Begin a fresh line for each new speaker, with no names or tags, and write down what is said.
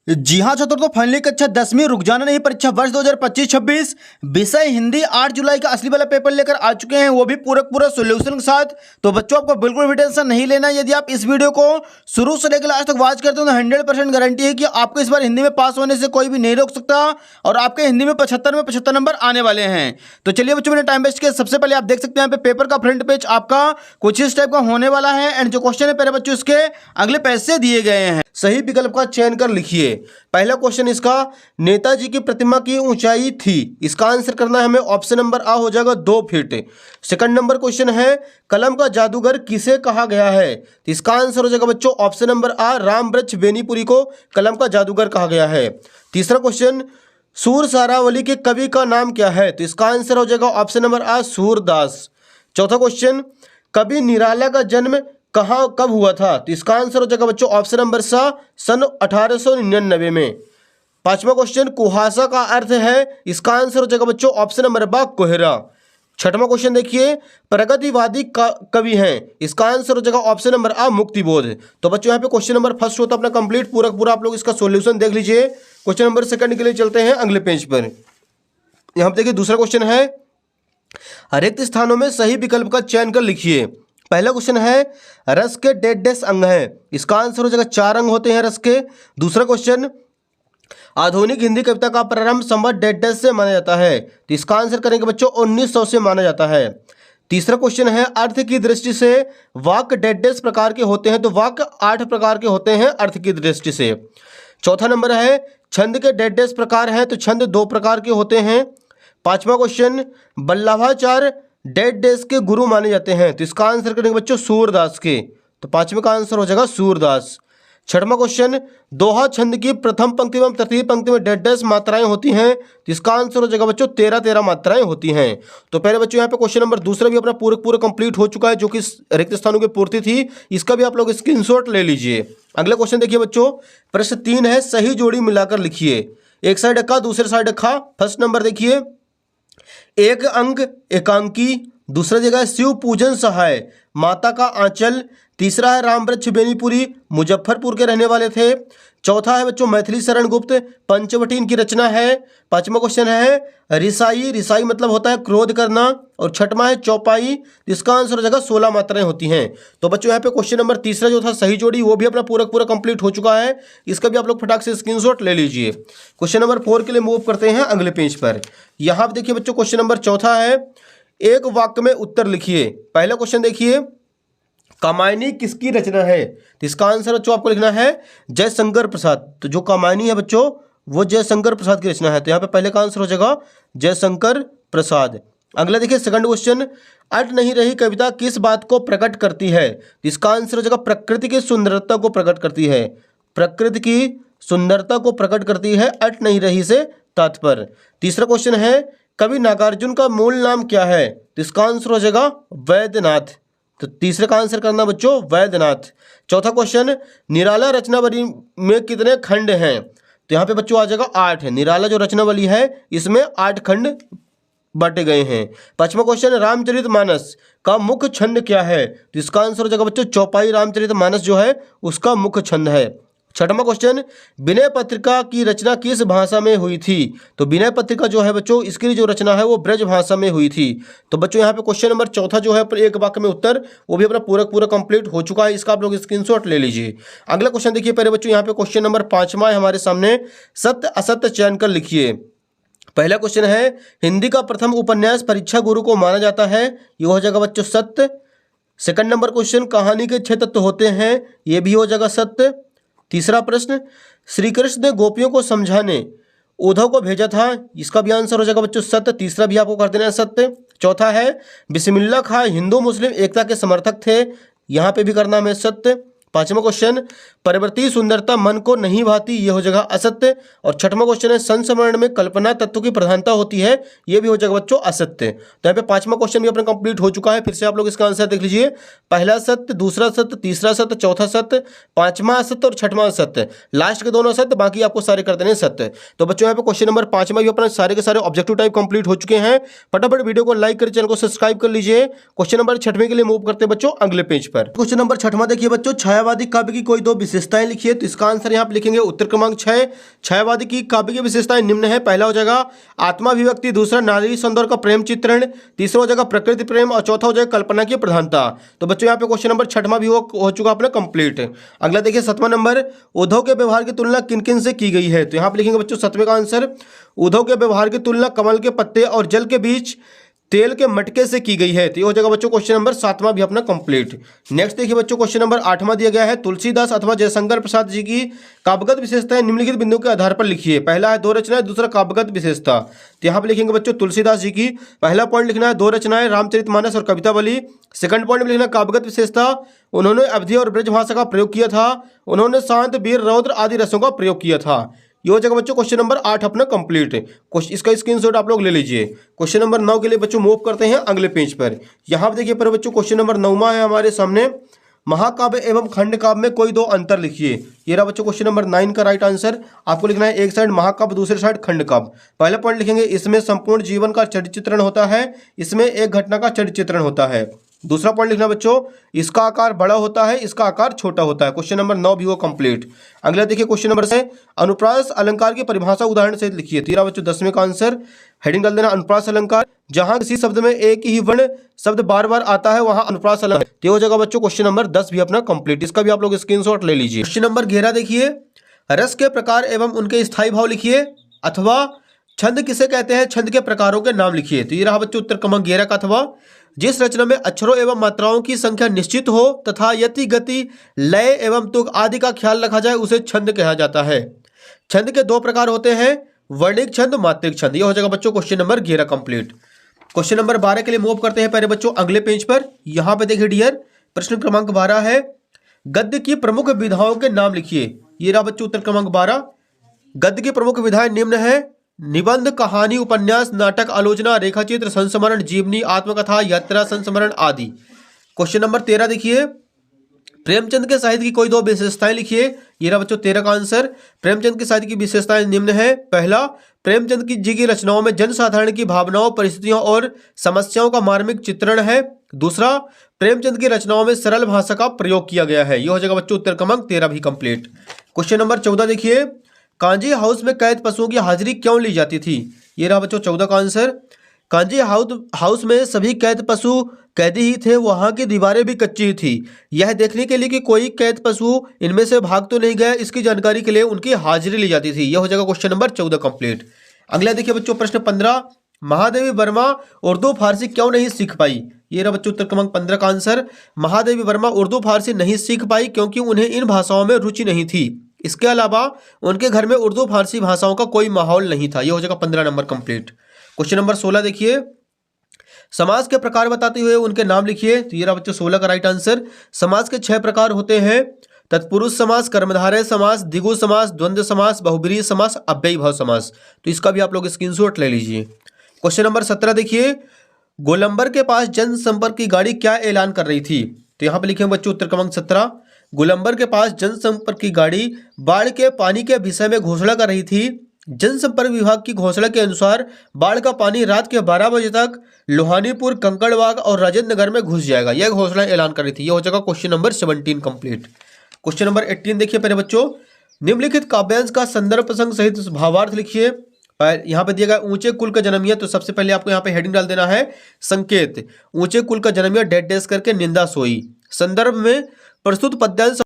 जी हाँ छात्रों, तो फाइनली कक्षा 10वीं रुक जाना नहीं परीक्षा वर्ष 2025-26 विषय हिंदी 8 जुलाई का असली वाला पेपर लेकर आ चुके हैं, वो भी पूरा सॉल्यूशन के साथ। तो बच्चों आपको बिल्कुल भी टेंशन नहीं लेना। यदि आप इस वीडियो को शुरू से लेकर लास्ट तक वॉच करते हो तो 100% गारंटी है कि आपको इस बार हिंदी में पास होने से कोई भी नहीं रोक सकता और आपके हिंदी में 75 नंबर आने वाले हैं। तो चलिए बच्चों, मैंने टाइम वेस्ट किया। सबसे पहले आप देख सकते हैं यहाँ पे पेपर का फ्रंट पेज आपका कुछ इस टाइप का होने वाला है एंड जो क्वेश्चन है पहले बच्चों इसके अगले पेज से दिए गए हैं। सही विकल्प का चयन कर लिखिए। पहला क्वेश्चन इसका, नेताजी की प्रतिमा की ऊंचाई थी। इसका आंसर करना है हमें। ऑप्शन नंबर आ हो जाएगा 2 फीट। सेकंड नंबर क्वेश्चन है, कलम का जादूगर किसे कहा गया है। तो इसका आंसर हो जाएगा बच्चों ऑप्शन नंबर आ, रामवृक्ष बेनीपुरी को कलम का जादूगर कहा गया है। तीसरा क्वेश्चन, सूर सारावली के कवि का नाम क्या है। तो इसका आंसर हो जाएगा ऑप्शन नंबर आ, सूरदास। चौथा क्वेश्चन, कवि निराला का जन्म कहाँ कब हुआ था। तो इसका आंसर हो जाएगा बच्चों ऑप्शन नंबर सा, सन 1899 में। पांचवा क्वेश्चन, कुहासा का अर्थ है। इसका आंसर हो जाएगा बच्चों ऑप्शन नंबर बा, कोहरा। छठवां क्वेश्चन देखिए, प्रगतिवादी कवि हैं। इसका आंसर हो जाएगा ऑप्शन नंबर आ, मुक्तिबोध। तो बच्चों यहाँ पे क्वेश्चन नंबर फर्स्ट होता है अपना कंप्लीट पूरा आप लोग इसका सॉल्यूशन देख लीजिए। क्वेश्चन नंबर सेकंड के लिए चलते हैं अगले पेज पर। यहाँ पे देखिए दूसरा क्वेश्चन है, रिक्त स्थानों में सही विकल्प का चयन कर लिखिए। पहला क्वेश्चन है, रस के डेढ़ अंग है। इसका आंसर हो जाएगा 4 अंग होते हैं रस के। दूसरा क्वेश्चन, आधुनिक हिंदी कविता का प्रारंभ संवत डेढ़ से माना जाता है। तो इसका आंसर करेंगे बच्चों 1900 से माना जाता है। तीसरा क्वेश्चन है, अर्थ की दृष्टि से वाक्य डेढ़ प्रकार के होते हैं। तो वाक्य 8 प्रकार के होते हैं अर्थ की दृष्टि से। चौथा नंबर है, छंद के डेढ़ प्रकार हैं। तो छंद 2 प्रकार के होते हैं। पांचवा क्वेश्चन, वल्लभाचार्य डेढ़ के गुरु माने जाते हैं। तो इसका आंसर करेंगे बच्चों सूरदास के। तो पांचवें का आंसर हो जाएगा सूरदास। छठवां क्वेश्चन, दोहा छंद की प्रथम पंक्ति एवं तृतीय पंक्ति में डेढ़ मात्राएं होती हैं। तो इसका आंसर हो जाएगा बच्चों 13 मात्राएं होती हैं। तो पहले बच्चों यहाँ पे क्वेश्चन नंबर दूसरा भी अपना पूरा कंप्लीट हो चुका है, जो कि रिक्त स्थानों की पूर्ति थी। इसका भी आप लोग स्क्रीनशॉट ले लीजिए। अगला क्वेश्चन देखिए बच्चों, प्रश्न 3 है, सही जोड़ी मिलाकर लिखिए। एक साइड अक्का, दूसरे साइड अक्खा। फर्स्ट नंबर देखिए, एक अंक एकांकी। दूसरा जगह शिव पूजन सहाय, माता का आंचल। तीसरा है रामवृक्ष बेनीपुरी, मुजफ्फरपुर के रहने वाले थे। चौथा है बच्चों मैथिली शरण गुप्त, पंचवटी इनकी रचना है। पांचवा क्वेश्चन है रिसाई मतलब होता है क्रोध करना। और छठवां है चौपाई। इसका आंसर हो जाएगा 16 मात्राएं होती हैं। तो बच्चों यहाँ पे क्वेश्चन नंबर तीसरा जो था सही जोड़ी, वो भी अपना पूरा कंप्लीट हो चुका है। इसका भी आप लोग फटाक से स्क्रीनशॉट ले लीजिए। क्वेश्चन नंबर 4 के लिए मूव करते हैं अगले पेज पर। यहाँ पे देखिए बच्चों क्वेश्चन नंबर चौथा है, एक वाक्य में उत्तर लिखिए। पहला क्वेश्चन देखिए, कामायनी किसकी रचना है। तो इसका आंसर बच्चों आपको लिखना है जयशंकर प्रसाद। तो जो कामायनी है बच्चों वो जयशंकर प्रसाद की रचना है। तो यहाँ पे पहले का आंसर हो जाएगा जयशंकर प्रसाद। अगला देखिए सेकंड क्वेश्चन, अट नहीं रही कविता किस बात को प्रकट करती है। तो इसका आंसर हो जाएगा प्रकृति की सुंदरता को प्रकट करती है। प्रकृति की सुंदरता को प्रकट करती है, अट नहीं रही से तात्पर्य। तीसरा क्वेश्चन है, कवि नागार्जुन का मूल नाम क्या है। तो इसका आंसर हो जाएगा वैद्यनाथ। तो तीसरे का आंसर करना बच्चों वैद्यनाथ। चौथा क्वेश्चन, निराला रचनावली में कितने खंड हैं। तो यहाँ पे बच्चों आ जाएगा 8 है। निराला जो रचनावली है इसमें 8 खंड बांटे गए हैं। पांचवा क्वेश्चन, रामचरितमानस का मुख्य छंद क्या है। तो इसका आंसर हो जाएगा बच्चों चौपाई। रामचरितमानस जो है उसका मुख्य छंद है। छठवां क्वेश्चन, विनय पत्रिका की रचना किस भाषा में हुई थी। तो विनय पत्रिका जो है बच्चों इसकी जो रचना है वो ब्रज भाषा में हुई थी। तो बच्चों यहाँ पे क्वेश्चन नंबर चौथा जो है एक वाक्य में उत्तर, वो भी अपना पूरा कंप्लीट हो चुका है। इसका आप लोग स्क्रीनशॉट ले लीजिए। अगला क्वेश्चन देखिए पहले बच्चों, यहाँ पे क्वेश्चन नंबर 5वां है हमारे सामने, सत्य असत्य चयन कर लिखिए। पहला क्वेश्चन है, हिंदी का प्रथम उपन्यास परीक्षा गुरु को माना जाता है। ये हो जाएगा बच्चों सत्य। सेकंड नंबर क्वेश्चन, कहानी के 6 तत्व होते हैं। ये भी हो जाएगा सत्य। तीसरा प्रश्न, श्री कृष्ण ने गोपियों को समझाने उद्धव को भेजा था। इसका भी आंसर हो जाएगा बच्चों सत्य। तीसरा भी आपको कर देना है सत्य। चौथा है, बिस्मिल्लाह खां हिंदू मुस्लिम एकता के समर्थक थे। यहाँ पे भी करना है सत्य। पांचवा क्वेश्चन, परिवर्ती सुंदरता मन को नहीं भाती। ये हो जाएगा असत्य। और छठवां क्वेश्चन है, संस्मरण में कल्पना तत्व की प्रधानता होती है। ये भी हो जाएगा बच्चों असत्य। तो यहाँ पे 5वां क्वेश्चन भी अपना कंप्लीट हो चुका है। फिर से आप लोग इसका आंसर देख लीजिए। पहला सत्य, दूसरा सत्य, तीसरा सत्य, चौथा सत्य, 5वां असत्य और 6वां सत्य। लास्ट के दोनों असत्य, बाकी आपको सारे कर देने सत्य। तो बच्चों यहाँ पे क्वेश्चन नंबर 5वां भी अपना सारे के सारे ऑब्जेक्टिव टाइप कंप्लीट हो चुके हैं। फटाफट वीडियो को लाइक कर चैनल को सब्सक्राइब कर लीजिए। क्वेश्चन नंबर 6वें के लिए मूव करते हैं बच्चों अगले पेज पर। क्वेश्चन नंबर 6वां देखिए बच्चों, छाया
छायावादी काव्य की कोई दो विशेषताएं लिखिए। तो इसका आंसर यहाँ पे लिखेंगे उत्तर क्रमांक 6। छायावादी की काव्य की विशेषताएं निम्न है। पहला हो जाएगा आत्माभिव्यक्ति, दूसरा नारी सौंदर्य का प्रेम चित्रण, तीसरा हो जाएगा प्रकृति प्रेम और चौथा हो जाएगा कल्पना की प्रधानता। तो बच्चों यहाँ पे क्वेश्चन नंबर 6वां भी हो चुका अपना कंप्लीट। अगला देखिए 7वां नंबर, उद्धव के व्यवहार की तुलना किन किन से की गई है। तो यहाँ पे लिखेंगे बच्चों 7वें का आंसर, उद्धव के व्यवहार की तुलना कमल के पत्ते और जल के बीच तेल के मटके से की गई है। तो ये हो जाएगा बच्चों क्वेश्चन नंबर 7वां भी अपना कंप्लीट। नेक्स्ट देखिए बच्चों क्वेश्चन नंबर 8वां दिया गया है, तुलसीदास अथवा जयशंकर प्रसाद जी की काव्यगत विशेषताएं निम्नलिखित बिंदुओं के आधार पर लिखिए। पहला है 2 रचनाएं, दूसरा काव्यगत विशेषता। तो यहाँ पे लिखेंगे बच्चों तुलसीदास जी की पहला पॉइंट लिखना है 2 रचनाएं, रामचरितमानस और कवितावली। सेकंड पॉइंट में लिखना काव्यगत विशेषता, उन्होंने अवधी और ब्रज भाषा का प्रयोग किया था, उन्होंने शांत, वीर, रौद्र आदि रसों का प्रयोग किया था। ये हो जाएगा बच्चों क्वेश्चन नंबर 8 अपना कंप्लीट। इसका स्क्रीनशॉट आप लोग ले लीजिए। क्वेश्चन नंबर 9 के लिए बच्चों मूव करते हैं अगले पेज पर। यहाँ पे देखिए पर बच्चों क्वेश्चन नंबर 9वां है हमारे सामने, महाकाव्य एवं खंड काव्य में कोई दो अंतर लिखिए। ये रहा बच्चों क्वेश्चन नंबर 9 का राइट आंसर। आपको लिखना है एक साइड महाकाव्य, दूसरे साइड खंड काव्य। पहला पॉइंट लिखेंगे इसमें संपूर्ण जीवन का चरित्र चित्रण होता है, इसमें एक घटना का चरित्र चित्रण होता है। दूसरा पॉइंट लिखना बच्चों इसका आकार बड़ा होता है, इसका आकार छोटा होता है। क्वेश्चन नंबर 9 भी वो कंप्लीट। अगला देखिए क्वेश्चन नंबर से अनुप्रास अलंकार की परिभाषा उदाहरण से लिखिए। तेरा बच्चों 10वें का आंसर, हेडिंग डाल देना अनुप्रास अलंकार, जहां किसी शब्द में एक ही वर्ण शब्द बार बार आता है वहां अनुप्रास अलंकार। तो हो जाएगा बच्चों क्वेश्चन नंबर 10 भी अपना कंप्लीट। इसका भी आप लोग स्क्रीनशॉट ले लीजिए। क्वेश्चन नंबर 11 देखिए, रस के प्रकार एवं उनके स्थायी भाव लिखिए, अथवा छंद किसे कहते हैं, छंद के प्रकारों के नाम लिखिए। तो ये रहा बच्चों उत्तर क्रमांक 11 का, अथवा जिस रचना में अक्षरों एवं मात्राओं की संख्या निश्चित हो तथा यति, गति, लय एवं तुक आदि का ख्याल रखा जाए उसे छंद कहा जाता है। छंद के 2 प्रकार होते हैं, वर्णिक छंद, मात्रिक छंद। ये हो जाएगा बच्चों question number 11 complete. Question number 12 के लिए मूव करते हैं पहले बच्चों अगले पेज पर। यहां पे देखिए डियर, प्रश्न क्रमांक 12 है, गद्य की प्रमुख विधाओं के नाम लिखिए। ये रहा बच्चों उत्तर क्रमांक 12। गद्य की प्रमुख विधाएं निम्न है, निबंध, कहानी, उपन्यास, नाटक, आलोचना, रेखाचित्र, संस्मरण, जीवनी, आत्मकथा, यात्रा, संस्मरण आदि। क्वेश्चन नंबर 13 देखिए, प्रेमचंद के साहित्य की कोई दो विशेषताएं लिखिए। ये रहा बच्चों 13 का आंसर। प्रेमचंद के साहित्य की विशेषताएं निम्न है। पहला, प्रेमचंद जी की रचनाओं में जनसाधारण की भावनाओं, परिस्थितियों और समस्याओं का मार्मिक चित्रण है। दूसरा, प्रेमचंद की रचनाओं में सरल भाषा का प्रयोग किया गया है। यह हो जाएगा बच्चों उत्तर क्रमांक 13 भी कंप्लीट। क्वेश्चन नंबर 14 देखिए, कांजी हाउस में कैद पशुओं की हाजिरी क्यों ली जाती थी। ये रहा बच्चों 14 का आंसर। कांजी हाउस में सभी कैद पशु कैदी ही थे, वहां की दीवारें भी कच्ची ही थी। यह देखने के लिए कि कोई कैद पशु इनमें से भाग तो नहीं गया, इसकी जानकारी के लिए उनकी हाजिरी ली जाती थी। यह हो जाएगा क्वेश्चन नंबर 14 कंप्लीट। अगला देखिए बच्चों प्रश्न 15, महादेवी वर्मा उर्दू फारसी क्यों नहीं सीख पाई। ये रहा बच्चों उत्तर क्रमांक 15 का आंसर। महादेवी वर्मा उर्दू फारसी नहीं सीख पाई क्योंकि उन्हें इन भाषाओं में रुचि नहीं थी। इसके अलावा उनके घर में उर्दू फारसी भाषाओं का कोई माहौल नहीं था। यह हो जाएगा 15 नंबर कंप्लीट। क्वेश्चन नंबर 16 देखिए, समाज के प्रकार बताते हुए उनके नाम लिखिए। तो ये रहा बच्चों 16 का राइट आंसर। समाज के 6 प्रकार होते हैं, तत्पुरुष समास, कर्मधारय समास, द्विगु समास, द्वंद्व समास, बहुब्रीहि समास, अव्ययी भाव समास। तो इसका भी आप लोग स्क्रीनशॉट ले लीजिए। क्वेश्चन नंबर 17 देखिए, गोलंबर के पास जनसंपर्क की गाड़ी क्या ऐलान कर रही थी। तो यहाँ पे लिखे बच्चों उत्तर क्रमांक 17, गोलंबर के पास जनसंपर्क की गाड़ी बाढ़ के पानी के विषय में घोषणा कर रही थी। जनसंपर्क विभाग की घोषणा के अनुसार बाढ़ का पानी रात के 12 बजे तक लोहानीपुर, कंकड़बाग और राजेंद्र नगर में घुस जाएगा। यह घोषणा ऐलान कर रही थी। यह हो जाएगा question number 17 complete. Question number 18 देखिए पहले बच्चों, निम्नलिखित काव्यांश का संदर्भ प्रसंग सहित भावार्थ लिखिए। यहाँ पे दिया गया ऊंचे कुल का जन्मिया, तो सबसे पहले आपको यहाँ पे हेडिंग डाल देना है संकेत, ऊंचे कुल का जन्मिया डैश डैश करके निंदा सोई। संदर्भ में प्रस्तुत पद्यांश